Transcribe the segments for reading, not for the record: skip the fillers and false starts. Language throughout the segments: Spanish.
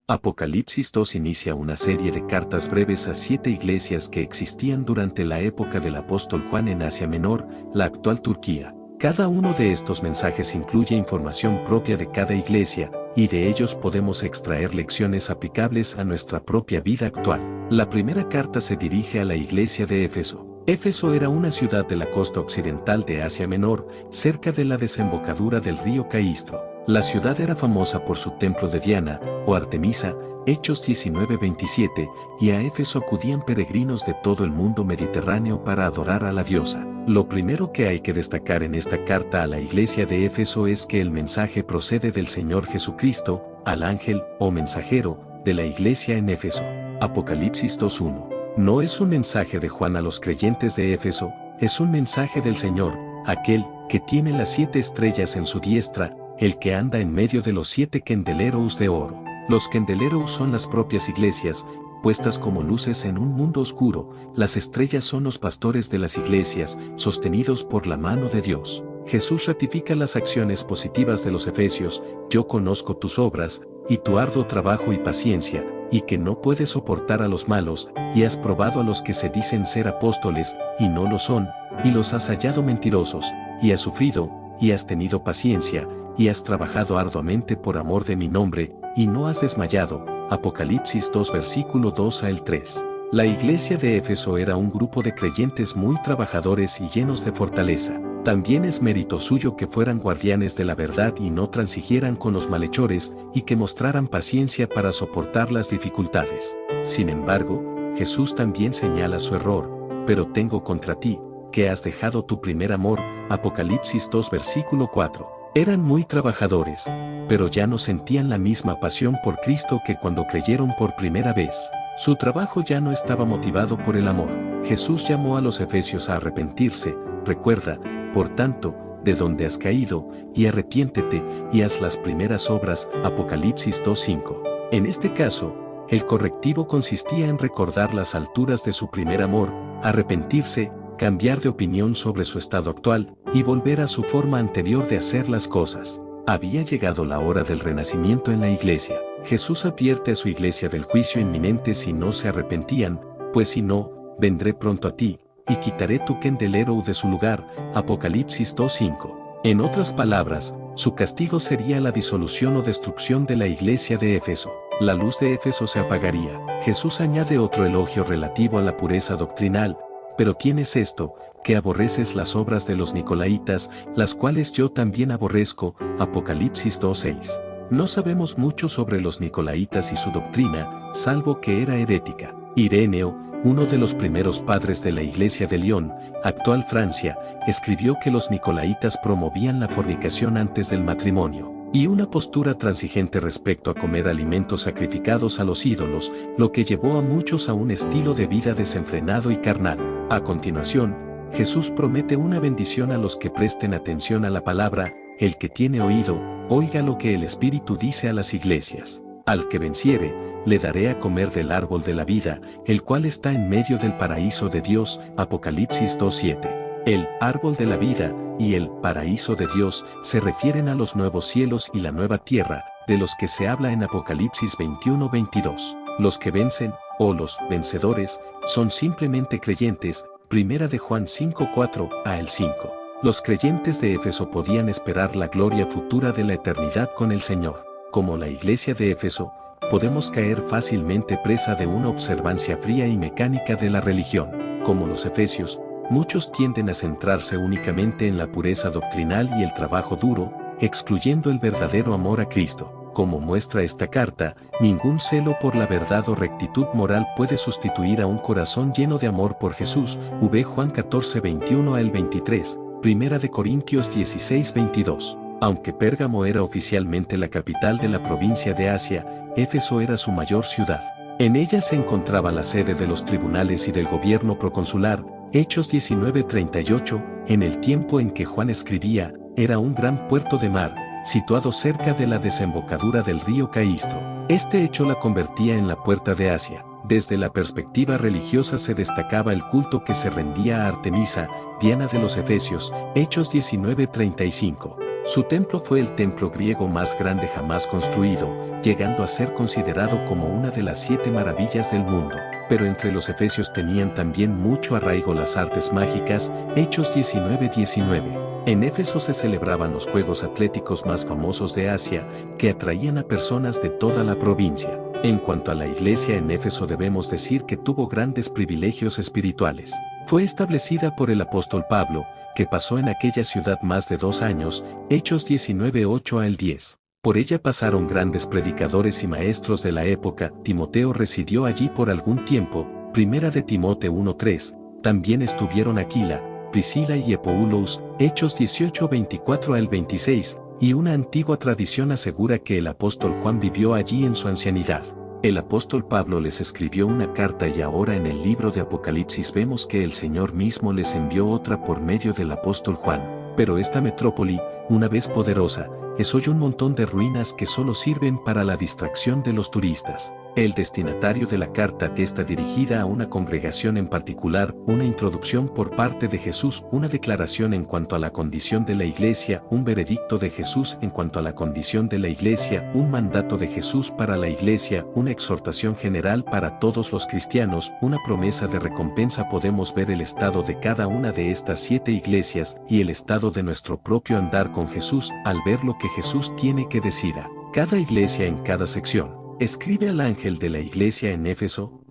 Apocalipsis 2 inicia una serie de cartas breves a 7 iglesias que existían durante la época del apóstol Juan en Asia Menor, la actual Turquía. Cada uno de estos mensajes incluye información propia de cada iglesia, y de ellos podemos extraer lecciones aplicables a nuestra propia vida actual. La primera carta se dirige a la iglesia de Éfeso. Éfeso era una ciudad de la costa occidental de Asia Menor, cerca de la desembocadura del río Caistro. La ciudad era famosa por su templo de Diana, o Artemisa, Hechos 19:27, y a Éfeso acudían peregrinos de todo el mundo mediterráneo para adorar a la diosa. Lo primero que hay que destacar en esta carta a la iglesia de Éfeso es que el mensaje procede del Señor Jesucristo, al ángel, o mensajero, de la iglesia en Éfeso. Apocalipsis 2:1. No es un mensaje de Juan a los creyentes de Éfeso, es un mensaje del Señor, aquel que tiene las 7 estrellas en su diestra, el que anda en medio de los 7 candeleros de oro. Los candeleros son las propias iglesias, puestas como luces en un mundo oscuro. Las estrellas son los pastores de las iglesias, sostenidos por la mano de Dios. Jesús ratifica las acciones positivas de los efesios: yo conozco tus obras, y tu arduo trabajo y paciencia, y que no puedes soportar a los malos, y has probado a los que se dicen ser apóstoles, y no lo son, y los has hallado mentirosos, y has sufrido, y has tenido paciencia, y has trabajado arduamente por amor de mi nombre, y no has desmayado. Apocalipsis 2 versículo 2 al 3. La iglesia de Éfeso era un grupo de creyentes muy trabajadores y llenos de fortaleza. También es mérito suyo que fueran guardianes de la verdad y no transigieran con los malhechores, y que mostraran paciencia para soportar las dificultades. Sin embargo, Jesús también señala su error: pero tengo contra ti, que has dejado tu primer amor. Apocalipsis 2 versículo 4. Eran muy trabajadores, pero ya no sentían la misma pasión por Cristo que cuando creyeron por primera vez. Su trabajo ya no estaba motivado por el amor. Jesús llamó a los efesios a arrepentirse. Recuerda, por tanto, de donde has caído, y arrepiéntete, y haz las primeras obras. Apocalipsis 2:5. En este caso, el correctivo consistía en recordar las alturas de su primer amor, arrepentirse, cambiar de opinión sobre su estado actual, y volver a su forma anterior de hacer las cosas. Había llegado la hora del renacimiento en la iglesia. Jesús advierte a su iglesia del juicio inminente si no se arrepentían: pues si no, vendré pronto a ti, y quitaré tu candelero de su lugar. Apocalipsis 2:5. En otras palabras, su castigo sería la disolución o destrucción de la iglesia de Éfeso. La luz de Éfeso se apagaría. Jesús añade otro elogio relativo a la pureza doctrinal: pero tienes esto, que aborreces las obras de los nicolaítas, las cuales yo también aborrezco. Apocalipsis 2:6. No sabemos mucho sobre los nicolaítas y su doctrina, salvo que era herética. Ireneo, uno de los primeros padres de la iglesia de Lyon, actual Francia, escribió que los nicolaítas promovían la fornicación antes del matrimonio, y una postura transigente respecto a comer alimentos sacrificados a los ídolos, lo que llevó a muchos a un estilo de vida desenfrenado y carnal. A continuación, Jesús promete una bendición a los que presten atención a la palabra: el que tiene oído, oiga lo que el Espíritu dice a las iglesias. Al que venciere, le daré a comer del árbol de la vida, el cual está en medio del paraíso de Dios. Apocalipsis 2:7. El árbol de la vida y el paraíso de Dios se refieren a los nuevos cielos y la nueva tierra, de los que se habla en Apocalipsis 21:22. Los que vencen, o los vencedores, son simplemente creyentes. Primera de Juan 5:4 al 5. Los creyentes de Éfeso podían esperar la gloria futura de la eternidad con el Señor. Como la iglesia de Éfeso, podemos caer fácilmente presa de una observancia fría y mecánica de la religión. Como los efesios, muchos tienden a centrarse únicamente en la pureza doctrinal y el trabajo duro, excluyendo el verdadero amor a Cristo. Como muestra esta carta, ningún celo por la verdad o rectitud moral puede sustituir a un corazón lleno de amor por Jesús. V. Juan 14:21 al 23, Primera de Corintios 16:22. Aunque Pérgamo era oficialmente la capital de la provincia de Asia, Éfeso era su mayor ciudad. En ella se encontraba la sede de los tribunales y del gobierno proconsular. Hechos 19:38, en el tiempo en que Juan escribía, era un gran puerto de mar, situado cerca de la desembocadura del río Caistro. Este hecho la convertía en la puerta de Asia. Desde la perspectiva religiosa se destacaba el culto que se rendía a Artemisa, Diana de los Efesios. Hechos 19:35. Su templo fue el templo griego más grande jamás construido, llegando a ser considerado como una de las 7 maravillas del mundo. Pero entre los efesios tenían también mucho arraigo las artes mágicas, Hechos 19:19. En Éfeso se celebraban los juegos atléticos más famosos de Asia, que atraían a personas de toda la provincia. En cuanto a la iglesia en Éfeso debemos decir que tuvo grandes privilegios espirituales. Fue establecida por el apóstol Pablo, que pasó en aquella ciudad más de 2 años, Hechos 19:8 al 10. Por ella pasaron grandes predicadores y maestros de la época. Timoteo residió allí por algún tiempo, Primera de Timoteo 1:3. También estuvieron Aquila, Priscila y Epoulos, Hechos 18:24 al 26, y una antigua tradición asegura que el apóstol Juan vivió allí en su ancianidad. El apóstol Pablo les escribió una carta y ahora en el libro de Apocalipsis vemos que el Señor mismo les envió otra por medio del apóstol Juan. Pero esta metrópoli, una vez poderosa, es hoy un montón de ruinas que solo sirven para la distracción de los turistas. El destinatario de la carta está dirigida a una congregación en particular, una introducción por parte de Jesús, una declaración en cuanto a la condición de la iglesia, un veredicto de Jesús en cuanto a la condición de la iglesia, un mandato de Jesús para la iglesia, una exhortación general para todos los cristianos, una promesa de recompensa. Podemos ver el estado de cada una de estas 7 iglesias y el estado de nuestro propio andar con Jesús al ver lo que Jesús tiene que decir a cada iglesia en cada sección. Escribe al ángel de la iglesia en Éfeso,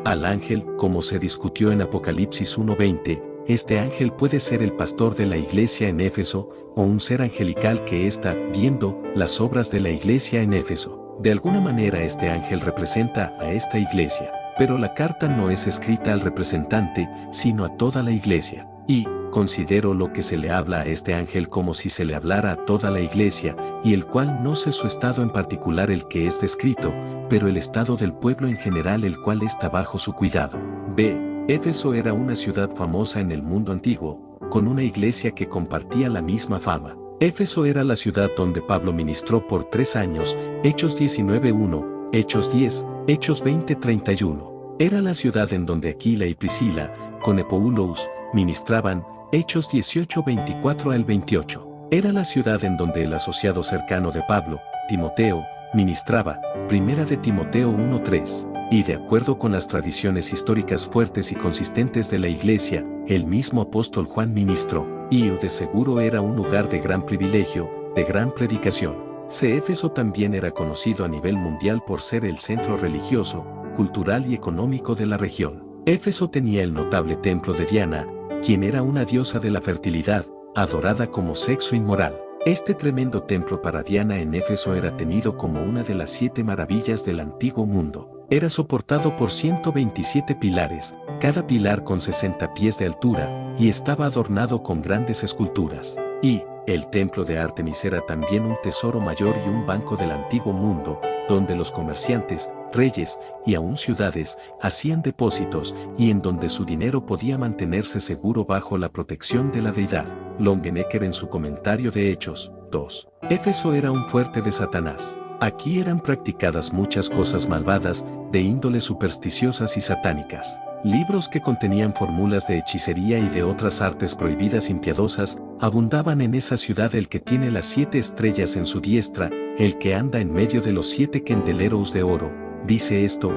al ángel, como se discutió en Apocalipsis 1:20, este ángel puede ser el pastor de la iglesia en Éfeso, o un ser angelical que está viendo las obras de la iglesia en Éfeso. De alguna manera este ángel representa a esta iglesia, pero la carta no es escrita al representante, sino a toda la iglesia. Y considero lo que se le habla a este ángel como si se le hablara a toda la iglesia, y el cual no sé su estado en particular el que es descrito, pero el estado del pueblo en general el cual está bajo su cuidado. B. Éfeso era una ciudad famosa en el mundo antiguo, con una iglesia que compartía la misma fama. Éfeso era la ciudad donde Pablo ministró por 3 años, Hechos 19:1, Hechos 10, Hechos 20:31. Era la ciudad en donde Aquila y Priscila, con Epoulos, ministraban, Hechos 18:24 al 28. Era la ciudad en donde el asociado cercano de Pablo, Timoteo, ministraba, Primera de Timoteo 1:3. Y de acuerdo con las tradiciones históricas fuertes y consistentes de la iglesia, el mismo apóstol Juan ministró, y de seguro era un lugar de gran privilegio, de gran predicación. Éfeso también era conocido a nivel mundial por ser el centro religioso, cultural y económico de la región. Éfeso tenía el notable templo de Diana, quien era una diosa de la fertilidad, adorada como sexo inmoral. Este tremendo templo para Diana en Éfeso era tenido como una de las 7 maravillas del antiguo mundo. Era soportado por 127 pilares, cada pilar con 60 pies de altura, y estaba adornado con grandes esculturas. Y el templo de Artemis era también un tesoro mayor y un banco del antiguo mundo, donde los comerciantes, reyes y aún ciudades hacían depósitos y en donde su dinero podía mantenerse seguro bajo la protección de la deidad. Longenecker en su comentario de Hechos 2. Éfeso era un fuerte de Satanás. Aquí eran practicadas muchas cosas malvadas, de índole supersticiosas y satánicas. Libros que contenían fórmulas de hechicería y de otras artes prohibidas impiadosas, abundaban en esa ciudad. El que tiene las 7 estrellas en su diestra, el que anda en medio de los 7 candeleros de oro, dice esto,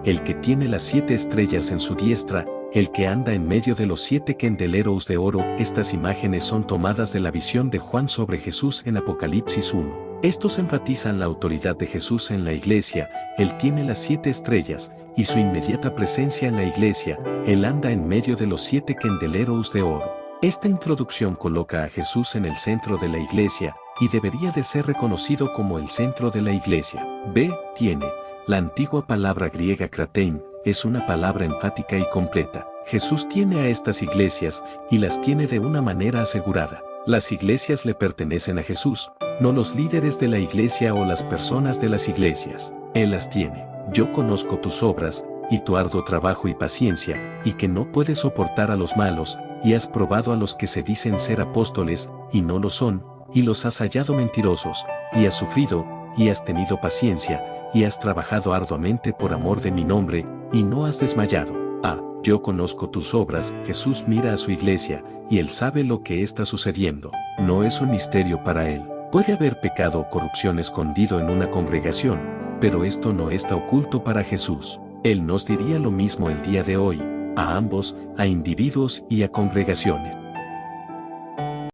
el que tiene las 7 estrellas en su diestra, el que anda en medio de los 7 candeleros de oro. Estas imágenes son tomadas de la visión de Juan sobre Jesús en Apocalipsis 1. Estos enfatizan la autoridad de Jesús en la iglesia. Él tiene las 7 estrellas, y su inmediata presencia en la iglesia. Él anda en medio de los 7 candeleros de oro. Esta introducción coloca a Jesús en el centro de la iglesia, y debería de ser reconocido como el centro de la iglesia. B. Tiene. La antigua palabra griega kratein, es una palabra enfática y completa. Jesús tiene a estas iglesias, y las tiene de una manera asegurada. Las iglesias le pertenecen a Jesús, no los líderes de la iglesia o las personas de las iglesias. Él las tiene. Yo conozco tus obras, y tu arduo trabajo y paciencia, y que no puedes soportar a los malos, y has probado a los que se dicen ser apóstoles, y no lo son, y los has hallado mentirosos, y has sufrido, y has tenido paciencia, y has trabajado arduamente por amor de mi nombre, y no has desmayado. Yo conozco tus obras. Jesús mira a su iglesia, y él sabe lo que está sucediendo. No es un misterio para él. Puede haber pecado o corrupción escondido en una congregación, pero esto no está oculto para Jesús. Él nos diría lo mismo el día de hoy, a ambos, a individuos y a congregaciones.